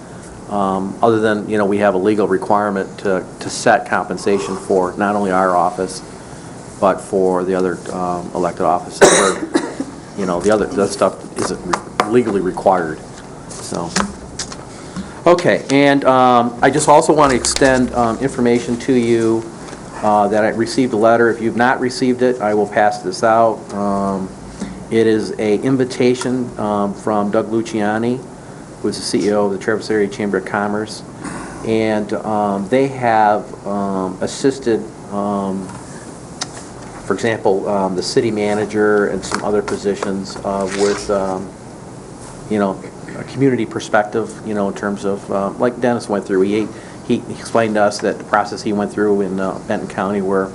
Other than, we have a legal requirement to set compensation for not only our office, but for the other elected offices where, that stuff isn't legally required. So, okay, and I just also want to extend information to you that I received a letter. If you've not received it, I will pass this out. It is an invitation from Doug Luciani, who is the CEO of the Traverse Area Chamber of Commerce, and they have assisted, for example, the city manager and some other positions with, a community perspective, in terms of, like Dennis went through. He explained to us that the process he went through in Benton County where,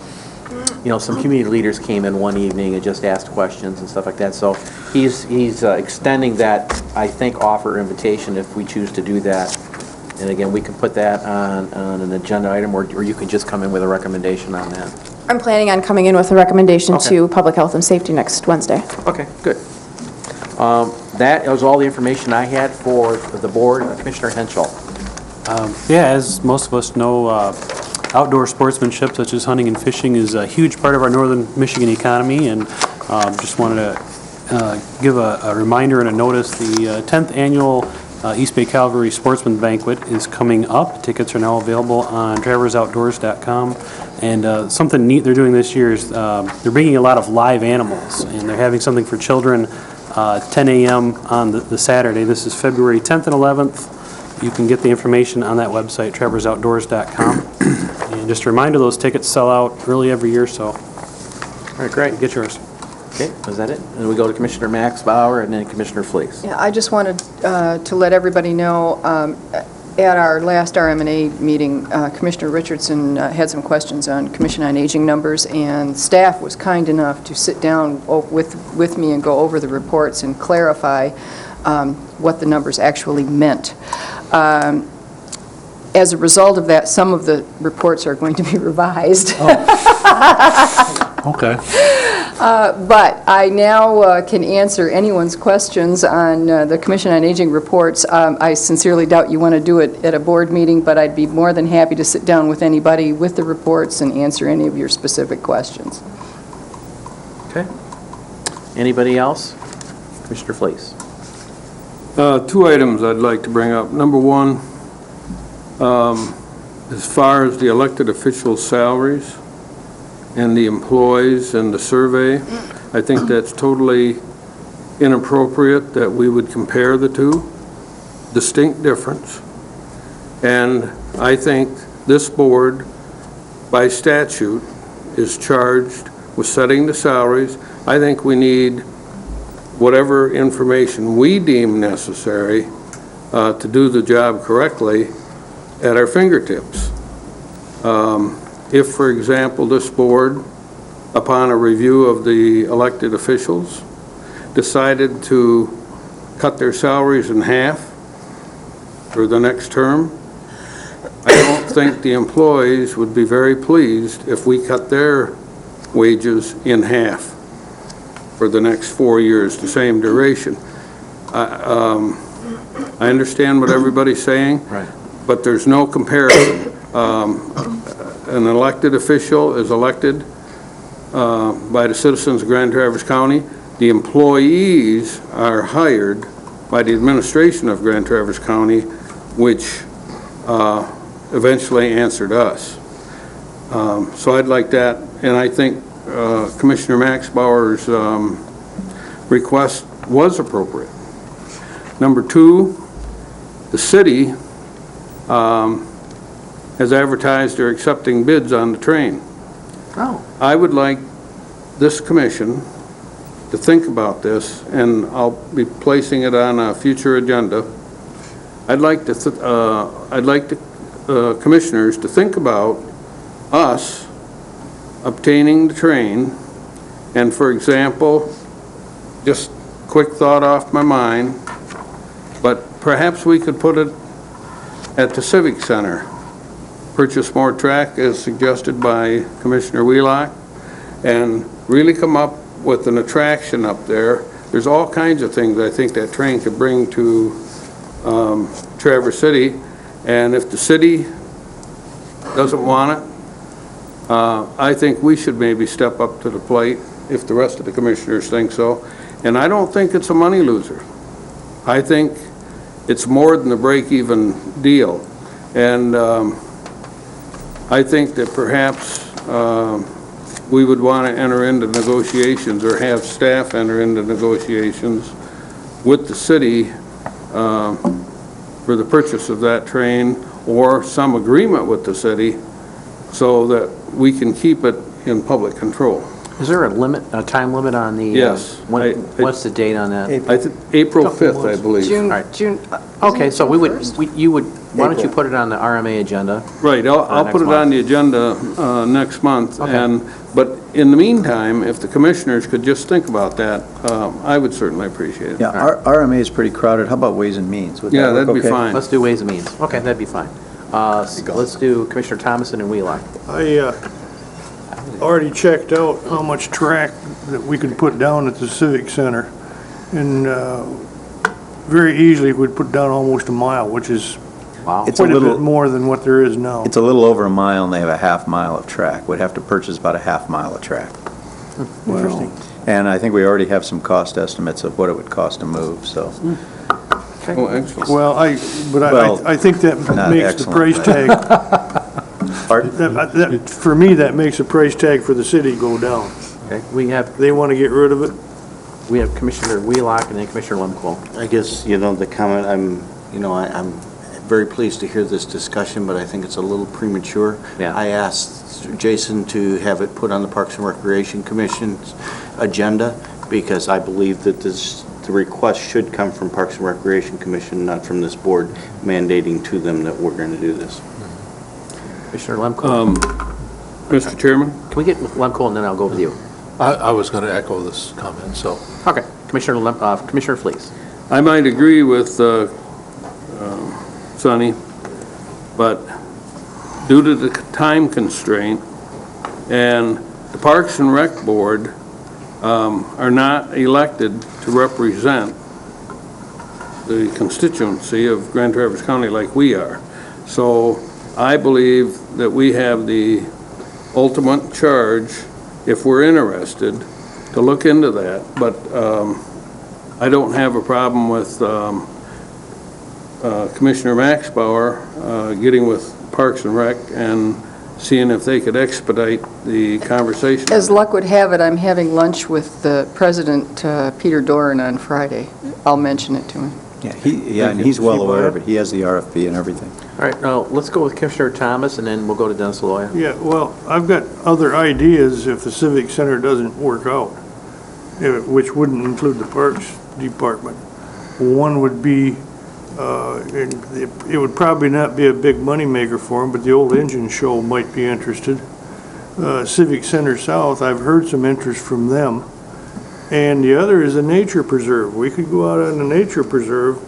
some community leaders came in one evening and just asked questions and stuff like that. So he's extending that, I think, offer invitation if we choose to do that. And again, we can put that on an agenda item, or you can just come in with a recommendation on that. I'm planning on coming in with a recommendation to Public Health and Safety next Wednesday. Okay, good. That was all the information I had for the board. Commissioner Henschel. As most of us know, outdoor sportsmanship such as hunting and fishing is a huge part of our northern Michigan economy, and just wanted to give a reminder and a notice. The 10th annual East Bay Calvary Sportsman Banquet is coming up. Tickets are now available on traversoutdoors.com. And something neat they're doing this year is they're bringing a lot of live animals, and they're having something for children 10 a.m. on the Saturday. This is February 10th and 11th. You can get the information on that website, traversoutdoors.com. And just a reminder, those tickets sell out early every year, so All right, great. get yours. Okay, is that it? And we go to Commissioner Max Bauer and then Commissioner Fleece. Yeah, I just wanted to let everybody know, at our last RM&A meeting, Commissioner Richardson had some questions on Commission on Aging numbers, and staff was kind enough to sit down with me and go over the reports and clarify what the numbers actually meant. As a result of that, some of the reports are going to be revised. Okay. But I now can answer anyone's questions on the Commission on Aging reports. I sincerely doubt you want to do it at a board meeting, but I'd be more than happy to sit down with anybody with the reports and answer any of your specific questions. Okay. Anybody else? Commissioner Fleece. 2 items I'd like to bring up. Number one, as far as the elected officials' salaries and the employees and the survey, I think that's totally inappropriate that we would compare the two. Distinct difference. And I think this board, by statute, is charged with setting the salaries. I think we need whatever information we deem necessary to do the job correctly at our fingertips. If, for example, this board, upon a review of the elected officials, decided to cut their salaries in half for the next term, I don't think the employees would be very pleased if we cut their wages in half for the next 4 years, the same duration. I understand what everybody's saying, Right. but there's no comparison. An elected official is elected by the citizens of Grand Traverse County. The employees are hired by the administration of Grand Traverse County, which eventually answered us. So I'd like that, and I think Commissioner Maxbauer's request was appropriate. Number two, the city has advertised they're accepting bids on the train. Oh. I would like this commission to think about this, and I'll be placing it on a future agenda. I'd like the commissioners to think about us obtaining the train, and for example, just quick thought off my mind, but perhaps we could put it at the Civic Center. Purchase more track as suggested by Commissioner Wheelock, and really come up with an attraction up there. There's all kinds of things I think that train could bring to Traverse City, and if the city doesn't want it, I think we should maybe step up to the plate if the rest of the commissioners think so. And I don't think it's a money loser. I think it's more than a break-even deal. And I think that perhaps we would want to enter into negotiations or have staff enter into negotiations with the city for the purchase of that train, or some agreement with the city so that we can keep it in public control. Is there a limit, a time limit on the? Yes. What's the date on that? April 5th, I believe. June. Okay, so why don't you put it on the RMA agenda? Right, I'll put it on the agenda next month. Okay. But in the meantime, if the commissioners could just think about that, I would certainly appreciate it. Yeah, our RMA is pretty crowded. How about Ways and Means? Would that Yeah, work that'd be okay? fine. Let's do Ways and Means. Okay, that'd be fine. Let's do Commissioner Thomason and Wheelock. I already checked out how much track that we could put down at the Civic Center, and very easily we'd put down almost a mile, which is Wow. It's a quite a little- bit more than what there is now. It's a little over a mile, and they have a half mile of track. We'd have to purchase about a half mile of track. Interesting. And I think we already have some cost estimates of what it would cost to move, so. Oh, excellent. Well, I think that Not makes the excellent, price but- tag, Pardon? for me, that makes the price tag for the city go down. Okay, we have They want to get rid of it. Commissioner Wheelock and then Commissioner Lemkool. I guess, the comment, I'm very pleased to hear this discussion, but I think it's a little premature. Yeah. I asked Jason to have it put on the Parks and Recreation Commission's agenda, because I believe that the request should come from Parks and Recreation Commission, not from this board, mandating to them that we're going to do this. Commissioner Lemkool. Mr. Chairman? Can we get Lemkool and then I'll go with you? I was going to echo this comment, so. Okay, Commissioner Fleece. I might agree with Sonny, but due to the time constraint, and the Parks and Rec Board are not elected to represent the constituency of Grand Traverse County like we are. So I believe that we have the ultimate charge, if we're interested, to look into that. But I don't have a problem with Commissioner Maxbauer getting with Parks and Rec and seeing if they could expedite the conversation. As luck would have it, I'm having lunch with the President, Peter Doran, on Friday. I'll mention it to him. Yeah, and he's well aware of it. He has the RFP and everything. All right, now let's go with Commissioner Thomas and then we'll go to Dennis Loya. Yeah, well, I've got other ideas if the Civic Center doesn't work out, which wouldn't include the Parks Department. One would be And it would probably not be a big moneymaker for them, but the old engine show might be interested. Civic Center South, I've heard some interest from them. And the other is a nature preserve. We could go out on the nature preserve,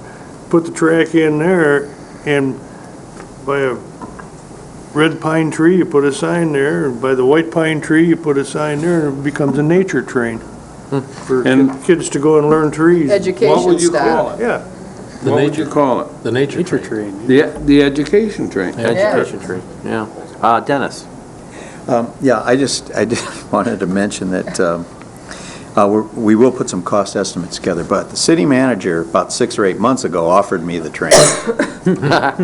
put the track in there, and by a red pine tree, you put a sign there, and by the white pine tree, you put a sign there, and it becomes a nature train for kids to go and learn trees. Education What would you style. call it? Yeah. What would you call it? The nature train. The education train. Education tree, yeah. Dennis? Yeah, I just wanted to mention that we will put some cost estimates together, but the city manager, about 6 or 8 months ago, offered me the train.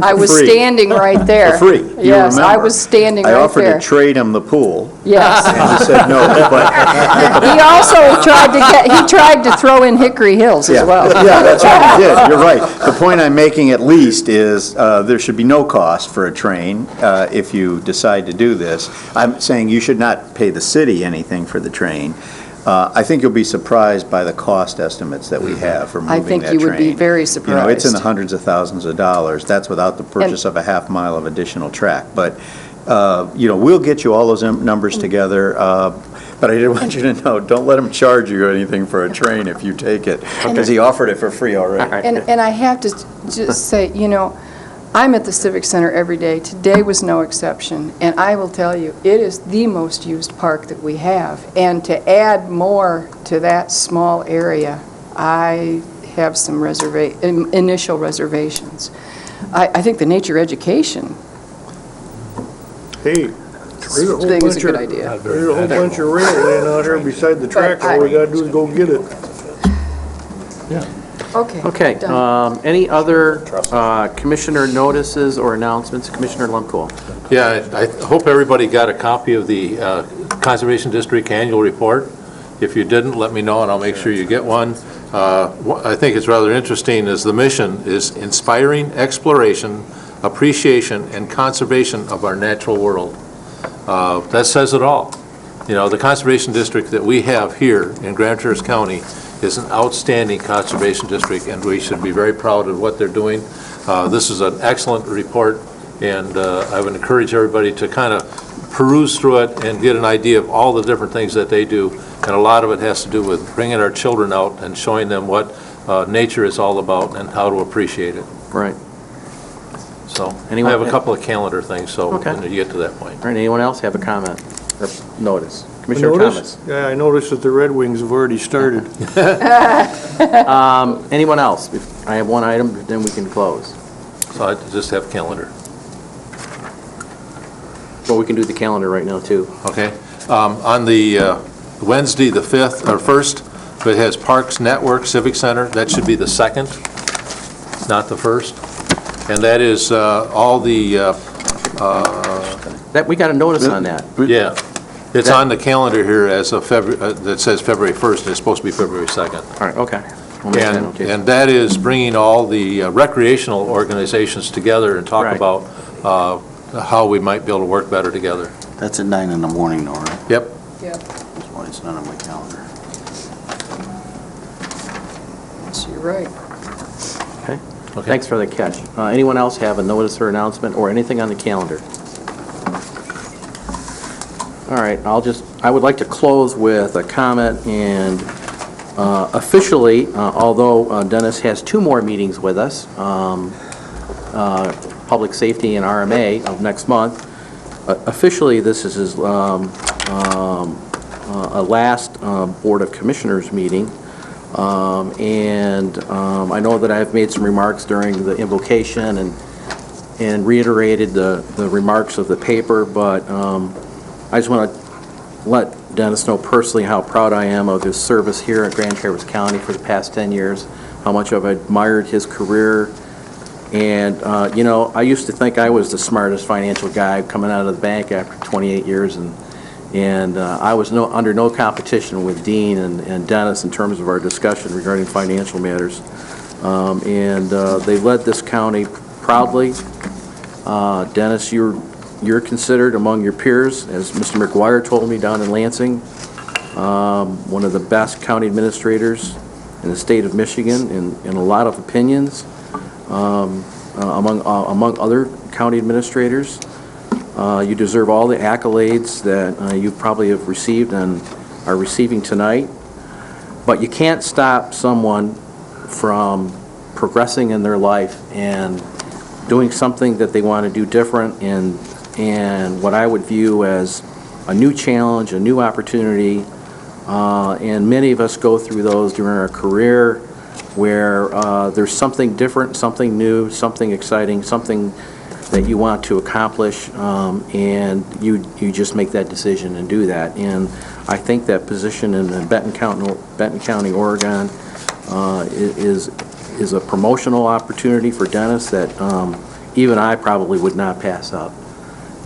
I was Free. standing right there. For free. You Yes, I remember. was standing right I offered there. to trade him the pool, Yes. and he said no, but... He also tried to throw in Hickory Hills as well. Yeah, that's what he did, you're right. The point I'm making at least is there should be no cost for a train if you decide to do this. I'm saying you should not pay the city anything for the train. I think you'll be surprised by the cost estimates that we have for moving I that think train. you would be very You know, it's in the surprised. hundreds of thousands of dollars. That's without the purchase of a half mile of additional track. But, you know, we'll get you all those numbers together. But I did want you to know, don't let him charge you anything for a train if you take it, because he offered it for free already. And I have to just say, you know, I'm at the Civic Center every day. Today was no exception. And I will tell you, it is the most used park that we have. And to add more to that small area, I have some initial reservations. I think the nature education Hey, there's a whole thing is a bunch good of, idea. there's a whole bunch of rail laying out here beside the track. All we gotta do is go get it. Okay. Okay, done. any other commissioner notices or announcements? Commissioner Lundquist? Yeah, I hope everybody got a copy of the Conservation District Annual Report. If you didn't, let me know and I'll make sure you get one. I think it's rather interesting is the mission is inspiring exploration, appreciation, and conservation of our natural world. That says it all. You know, the Conservation District that we have here in Grand Traverse County is an outstanding conservation district, and we should be very proud of what they're doing. This is an excellent report, and I would encourage everybody to kind of peruse through it and get an idea of all the different things that they do. And a lot of it has to do with bringing our children out and showing them what nature is all about and how to appreciate it. Right. So Anyone- I have a couple of calendar things, so Okay. when you get to that point. All right, anyone else have a comment or notice? Commissioner Notice? Thomas? Yeah, I noticed that the Red Wings have already started. Anyone else? I have one item, then we can close. So I just have calendar. Well, we can do the calendar right now, too. Okay. On the Wednesday, the 5th, or 1st, it has Parks Network Civic Center. That should be the 2nd, not the 1st. And that is all the, We got a notice on that. yeah. It's on the calendar here as of February, that says February 1st, and it's supposed to be February 2nd. All right, okay. We'll make that And notation. and that is bringing all the recreational organizations together and talk Right. about how we might be able to work better together. That's at 9 in the morning, though, right? Yep. Yep. That's why it's not on my calendar. So you're right. Okay. Thanks for the catch. Anyone else have a notice or announcement or anything on the calendar? All right, I would like to close with a comment and officially, although Dennis has 2 more meetings with us, Public Safety and RMA of next month, officially this is his last Board of Commissioners meeting. And I know that I've made some remarks during the invocation and reiterated the remarks of the paper, but I just want to let Dennis know personally how proud I am of his service here at Grand Traverse County for the past 10 years, how much I've admired his career. And, you know, I used to think I was the smartest financial guy coming out of the bank after 28 years, and I was under no competition with Dean and Dennis in terms of our discussion regarding financial matters. They led this county proudly. Dennis, you're considered among your peers, as Mr. McGuire told me down in Lansing, one of the best county administrators in the state of Michigan in a lot of opinions. among other county administrators. You deserve all the accolades that you probably have received and are receiving tonight, but you can't stop someone from progressing in their life and doing something that they want to do different and what I would view as a new challenge, a new opportunity, and many of us go through those during our career where there's something different, something new, something exciting, something that you want to accomplish, and you just make that decision and do that. And I think that position in Benton County, Oregon, is a promotional opportunity for Dennis that even I probably would not pass up.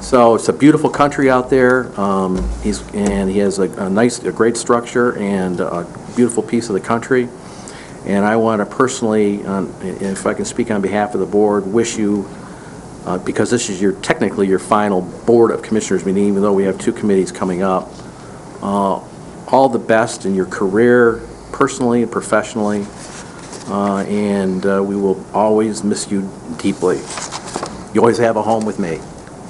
So it's a beautiful country out there. He has a great structure and a beautiful piece of the country. And I want to personally, if I can speak on behalf of the board, wish you, because this is technically your final Board of Commissioners meeting, even though we have 2 committees coming up, all the best in your career, personally and professionally, and we will always miss you deeply. You always have a home with me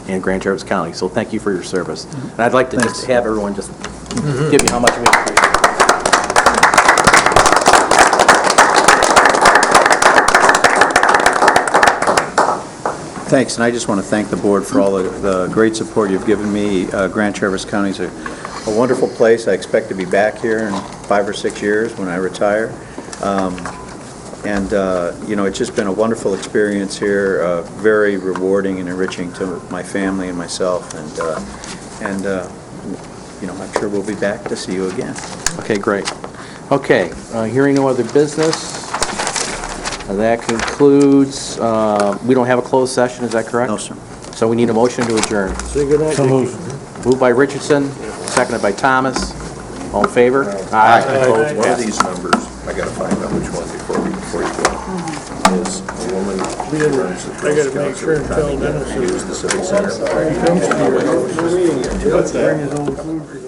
in Grand Traverse County, so thank you for your service. And I'd like to just have everyone just give me how much we appreciate it. Thanks, and I just want to thank the board for all the great support you've given me. Grand Traverse County is a wonderful place. I expect to be back here in 5 or 6 years when I retire. It's just been a wonderful experience here, very rewarding and enriching to my family and myself, and I'm sure we'll be back to see you again. Okay, great. Okay, hearing no other business, that concludes, we don't have a closed session, is that correct? No, sir. So we need a motion to adjourn. Say good night, Moved by Richardson, seconded by Thomas. All in favor? Aye. Opposed? One of these numbers, I gotta find out which one before you go, is a woman who runs the I gotta make sure and tell Dennis. use the Civic Center. He comes to you. Bring his own food.